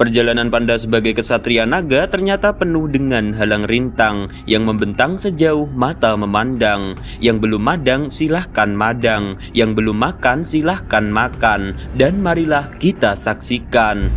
Perjalanan Panda sebagai kesatria naga ternyata penuh dengan halang rintang yang membentang sejauh mata memandang. Yang belum madang silahkan madang, yang belum makan silahkan makan, dan marilah kita saksikan.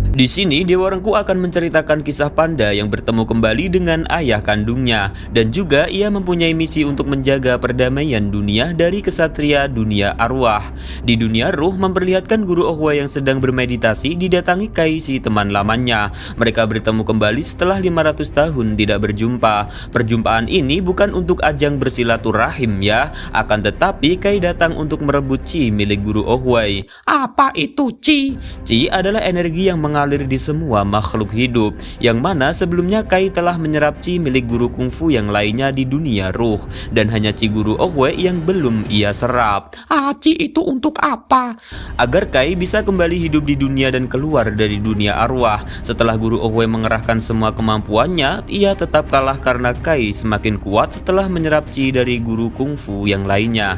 Di sini Dewa Rengku akan menceritakan kisah Panda yang bertemu kembali dengan ayah kandungnya, dan juga ia mempunyai misi untuk menjaga perdamaian dunia dari kesatria dunia arwah. Di dunia ruh memperlihatkan guru Ohwa yang sedang bermeditasi didatangi Kai, si teman lamanya. Mereka bertemu kembali setelah 500 tahun tidak berjumpa. Perjumpaan ini bukan untuk ajang bersilaturahim ya, akan tetapi Kai datang untuk merebut Chi milik guru Ohwai. Apa itu Chi? Chi adalah energi yang mengalir di semua makhluk hidup, yang mana sebelumnya Kai telah menyerap Chi milik guru kungfu yang lainnya di dunia ruh, dan hanya Chi guru Ohwe yang belum ia serap. Chi itu untuk apa? Agar Kai bisa kembali hidup di dunia dan keluar dari dunia arwah. Setelah guru Ohwe mengerahkan semua kemampuannya, ia tetap kalah karena Kai semakin kuat setelah menyerap Chi dari guru kungfu yang lainnya.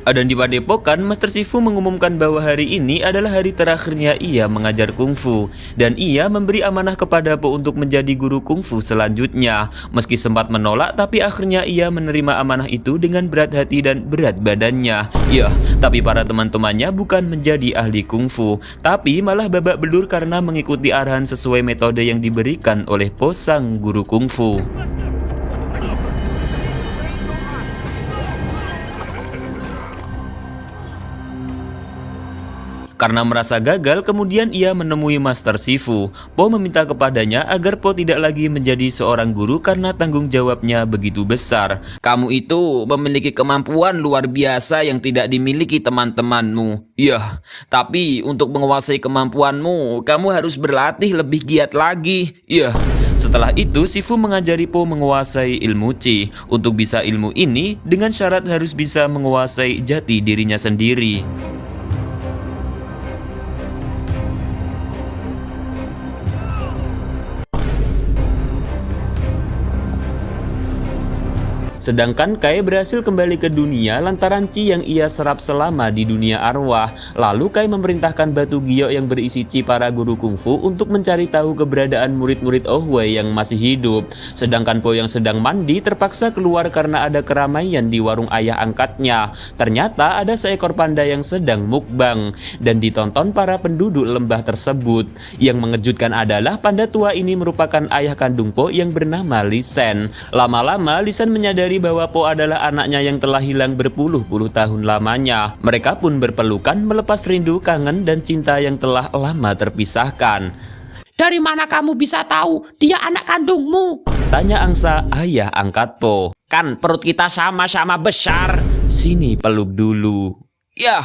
Dan di padepokan, Master Shifu mengumumkan bahwa hari ini adalah hari terakhirnya ia mengajar kungfu, dan ia memberi amanah kepada Po untuk menjadi guru kungfu selanjutnya. Meski sempat menolak, tapi akhirnya ia menerima amanah itu dengan berat hati dan berat badannya. Ya, tapi para teman-temannya bukan menjadi ahli kungfu, tapi malah babak belur karena mengikuti arahan sesuai metode yang diberikan oleh Po sang guru kungfu. Karena merasa gagal, kemudian ia menemui Master Shifu. Po meminta kepadanya agar Po tidak lagi menjadi seorang guru karena tanggung jawabnya begitu besar. Kamu itu memiliki kemampuan luar biasa yang tidak dimiliki teman-temanmu. Ya, Tapi untuk menguasai kemampuanmu, kamu harus berlatih lebih giat lagi. ya. Setelah itu, Shifu mengajari Po menguasai ilmu Chi. Untuk bisa ilmu ini, dengan syarat harus bisa menguasai jati dirinya sendiri. Sedangkan Kai berhasil kembali ke dunia lantaran Chi yang ia serap selama di dunia arwah. Lalu Kai memerintahkan batu giok yang berisi Chi para guru kungfu untuk mencari tahu keberadaan murid-murid Ohwei yang masih hidup. Sedangkan Po yang sedang mandi terpaksa keluar karena ada keramaian di warung ayah angkatnya. Ternyata ada seekor panda yang sedang mukbang dan ditonton para penduduk lembah tersebut. Yang mengejutkan adalah panda tua ini merupakan ayah kandung Po yang bernama Li Shen. Lama-lama Li Shen menyadari bahwa Po adalah anaknya yang telah hilang berpuluh-puluh tahun lamanya. Mereka pun berpelukan melepas rindu, kangen, dan cinta yang telah lama terpisahkan. Dari mana kamu bisa tahu dia anak kandungmu? Tanya angsa ayah angkat Po. Kan perut kita sama-sama besar. Sini peluk dulu. Ya.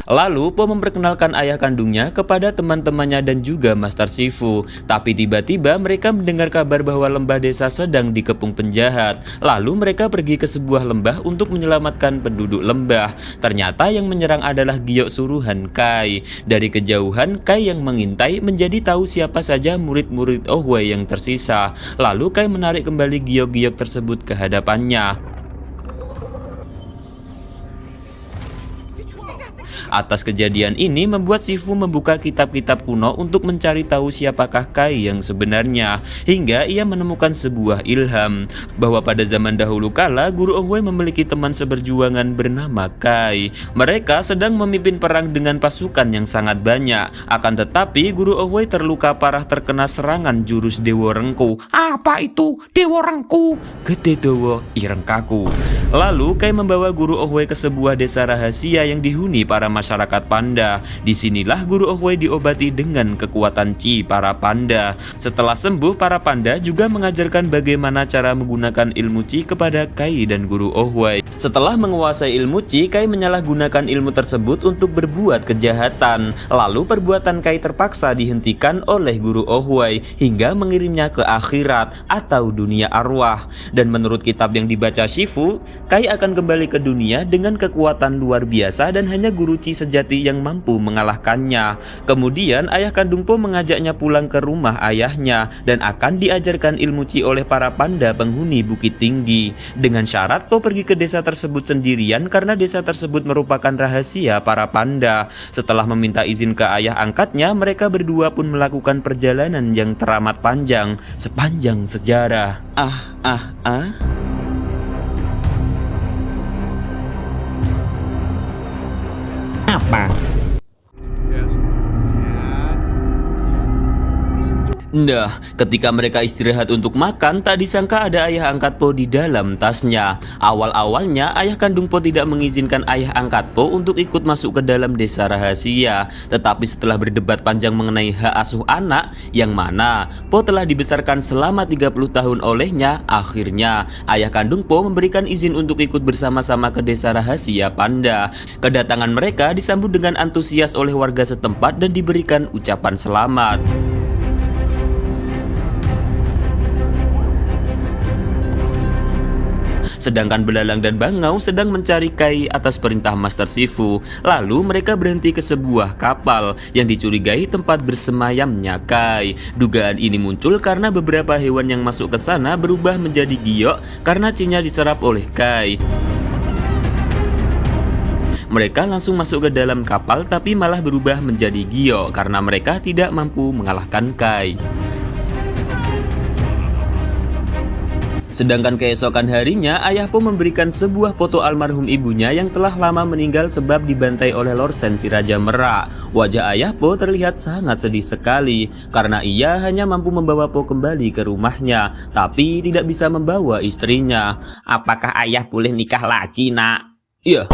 Lalu Po memperkenalkan ayah kandungnya kepada teman-temannya dan juga Master Shifu. Tapi tiba-tiba mereka mendengar kabar bahwa lembah desa sedang dikepung penjahat. Lalu mereka pergi ke sebuah lembah untuk menyelamatkan penduduk lembah. Ternyata yang menyerang adalah giok suruhan Kai. Dari kejauhan Kai yang mengintai menjadi tahu siapa saja murid-murid Ohwei yang tersisa. Lalu Kai menarik kembali giok-giok tersebut ke hadapannya. Atas kejadian ini membuat Shifu membuka kitab-kitab kuno untuk mencari tahu siapakah Kai yang sebenarnya, hingga ia menemukan sebuah ilham bahwa pada zaman dahulu kala guru Ohwei memiliki teman seberjuangan bernama Kai. Mereka sedang memimpin perang dengan pasukan yang sangat banyak. Akan tetapi guru Ohwei terluka parah terkena serangan jurus Dewa Rengku. Apa itu Dewa Rengku? Gede Dowo Irengkaku. Lalu Kai membawa guru Ohwei ke sebuah desa rahasia yang dihuni para masyarakat panda. Disinilah guru Ohwei diobati dengan kekuatan Chi para panda. Setelah sembuh, para panda juga mengajarkan bagaimana cara menggunakan ilmu Chi kepada Kai dan guru Ohwei. Setelah menguasai ilmu Chi, Kai menyalahgunakan ilmu tersebut untuk berbuat kejahatan. Lalu perbuatan Kai terpaksa dihentikan oleh guru Ohwei hingga mengirimnya ke akhirat atau dunia arwah. Dan menurut kitab yang dibaca Shifu, Kai akan kembali ke dunia dengan kekuatan luar biasa dan hanya guru Chi Ci sejati yang mampu mengalahkannya. Kemudian ayah kandung Po mengajaknya pulang ke rumah ayahnya dan akan diajarkan ilmu Ci oleh para panda penghuni Bukit Tinggi. Dengan syarat Po pergi ke desa tersebut sendirian karena desa tersebut merupakan rahasia para panda. Setelah meminta izin ke ayah angkatnya, mereka berdua pun melakukan perjalanan yang teramat panjang sepanjang sejarah. Apa? Nah, ketika mereka istirahat untuk makan, tak disangka ada ayah angkat Po di dalam tasnya. Awal-awalnya, ayah kandung Po tidak mengizinkan ayah angkat Po untuk ikut masuk ke dalam desa rahasia. Tetapi setelah berdebat panjang mengenai hak asuh anak, yang mana Po telah dibesarkan selama 30 tahun olehnya, akhirnya ayah kandung Po memberikan izin untuk ikut bersama-sama ke desa rahasia panda. Kedatangan mereka disambut dengan antusias oleh warga setempat dan diberikan ucapan selamat. Sedangkan Belalang dan Bangau sedang mencari Kai atas perintah Master Shifu. Lalu mereka berhenti ke sebuah kapal yang dicurigai tempat bersemayamnya Kai. Dugaan ini muncul karena beberapa hewan yang masuk ke sana berubah menjadi giok karena Cinya diserap oleh Kai. Mereka langsung masuk ke dalam kapal tapi malah berubah menjadi giok karena mereka tidak mampu mengalahkan Kai. Sedangkan keesokan harinya, ayah Po memberikan sebuah foto almarhum ibunya yang telah lama meninggal sebab dibantai oleh Lorsen si Raja Merak. Wajah ayah Po terlihat sangat sedih sekali karena ia hanya mampu membawa Po kembali ke rumahnya, tapi tidak bisa membawa istrinya. Apakah ayah boleh nikah lagi, nak? Iya.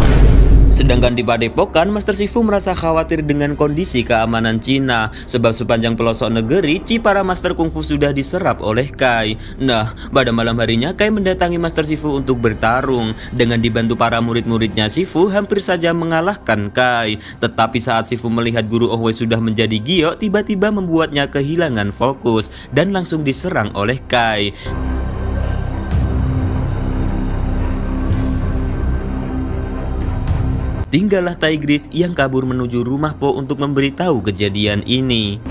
Sedangkan di Padepokan, Master Shifu merasa khawatir dengan kondisi keamanan Cina sebab sepanjang pelosok negeri, Ci para Master Kungfu sudah diserap oleh Kai. Nah, pada malam harinya Kai mendatangi Master Shifu untuk bertarung. Dengan dibantu para murid-muridnya, Shifu hampir saja mengalahkan Kai. Tetapi saat Shifu melihat Guru Ohuai sudah menjadi giok, tiba-tiba membuatnya kehilangan fokus dan langsung diserang oleh Kai. Tinggallah Tigris yang kabur menuju rumah Po untuk memberitahu kejadian ini.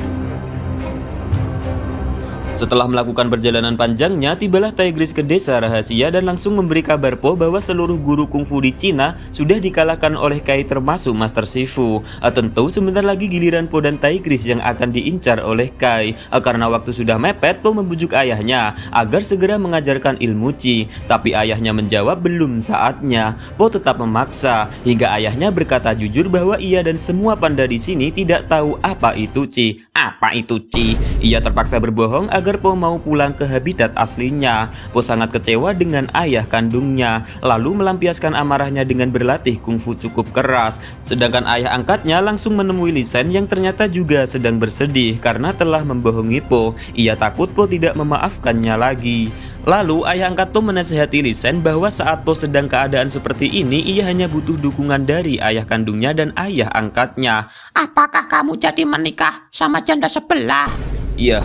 Setelah melakukan perjalanan panjangnya, tibalah Tigris ke desa rahasia dan langsung memberi kabar Po bahwa seluruh guru kungfu di Cina sudah dikalahkan oleh Kai termasuk Master Shifu. Tentu sebentar lagi giliran Po dan Tigris yang akan diincar oleh Kai. Karena waktu sudah mepet, Po membujuk ayahnya agar segera mengajarkan ilmu Ci. Tapi ayahnya menjawab belum saatnya. Po tetap memaksa hingga ayahnya berkata jujur bahwa ia dan semua panda di sini tidak tahu apa itu Ci. Apa itu Ci? Ia terpaksa berbohong agar Po mau pulang ke habitat aslinya. Po sangat kecewa dengan ayah kandungnya, lalu melampiaskan amarahnya dengan berlatih kungfu cukup keras. Sedangkan ayah angkatnya langsung menemui Li Shen yang ternyata juga sedang bersedih karena telah membohongi Po. Ia takut Po tidak memaafkannya lagi. Lalu ayah angkat Po menasihati Li Shen bahwa saat Po sedang keadaan seperti ini, ia hanya butuh dukungan dari ayah kandungnya dan ayah angkatnya. Apakah kamu jadi menikah sama janda sebelah? Iya.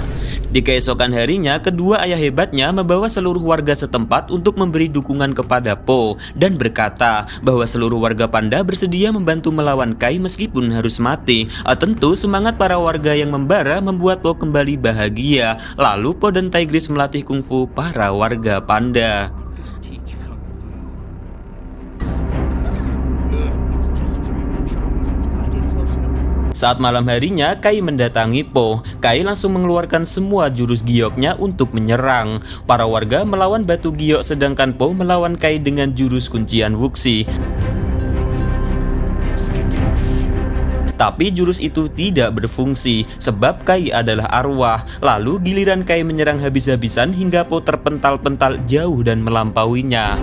Di keesokan harinya, kedua ayah hebatnya membawa seluruh warga setempat untuk memberi dukungan kepada Po dan berkata bahwa seluruh warga panda bersedia membantu melawan Kai meskipun harus mati. Tentu semangat para warga yang membara membuat Po kembali bahagia. Lalu Po dan Tigris melatih kungfu para warga panda. Saat malam harinya, Kai mendatangi Po. Kai langsung mengeluarkan semua jurus gioknya untuk menyerang. Para warga melawan batu giok sedangkan Po melawan Kai dengan jurus kuncian Wuxi. Tapi jurus itu tidak berfungsi sebab Kai adalah arwah. Lalu giliran Kai menyerang habis-habisan hingga Po terpental-pental jauh dan melampauinya.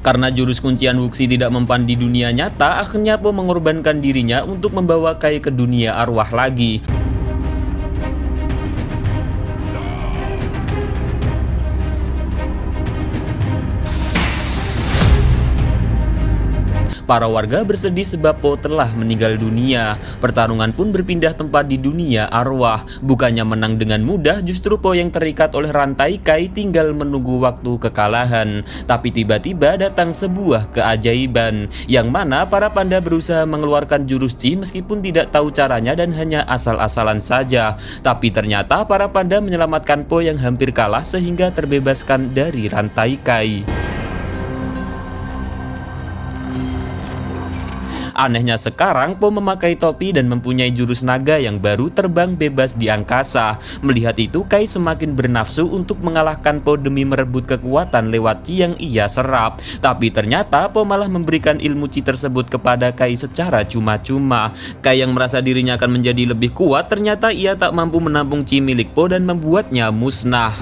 Karena jurus kuncian Wuxi tidak mempan di dunia nyata, akhirnya Po mengorbankan dirinya untuk membawa Kai ke dunia arwah lagi. Para warga bersedih sebab Po telah meninggal dunia. Pertarungan pun berpindah tempat di dunia arwah. Bukannya menang dengan mudah, justru Po yang terikat oleh rantai kai tinggal menunggu waktu kekalahan. Tapi tiba-tiba datang sebuah keajaiban, yang mana para panda berusaha mengeluarkan jurus Chi meskipun tidak tahu caranya dan hanya asal-asalan saja. Tapi ternyata para panda menyelamatkan Po yang hampir kalah sehingga terbebaskan dari rantai kai. Anehnya sekarang Po memakai topi dan mempunyai jurus naga yang baru terbang bebas di angkasa. Melihat itu Kai semakin bernafsu untuk mengalahkan Po demi merebut kekuatan lewat Chi yang ia serap. Tapi ternyata Po malah memberikan ilmu Chi tersebut kepada Kai secara cuma-cuma. Kai yang merasa dirinya akan menjadi lebih kuat, ternyata ia tak mampu menampung Chi milik Po dan membuatnya musnah.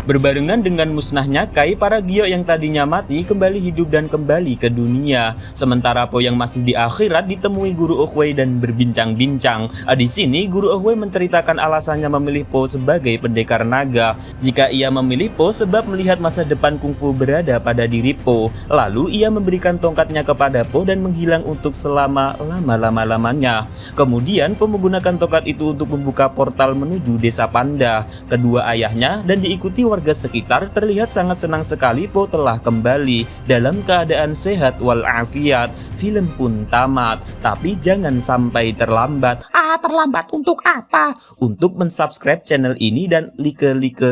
Berbarengan dengan musnahnya Kai, para Gyo yang tadinya mati kembali hidup dan kembali ke dunia. Sementara Po yang masih di akhirat ditemui Guru Oogway dan berbincang-bincang. Di sini Guru Oogway menceritakan alasannya memilih Po sebagai pendekar naga. Jika ia memilih Po sebab melihat masa depan kungfu berada pada diri Po. Lalu ia memberikan tongkatnya kepada Po dan menghilang untuk selama-lamanya. Kemudian Po menggunakan tongkat itu untuk membuka portal menuju desa panda. Kedua ayahnya dan diikuti warga sekitar terlihat sangat senang sekali Po telah kembali dalam keadaan sehat walafiat. Film pun tamat, tapi jangan sampai terlambat. Terlambat untuk apa? Untuk mensubscribe channel ini dan like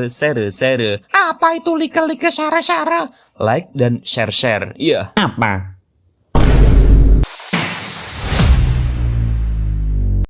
share. Apa itu like-like, share-share? Like dan share. Iya. Apa?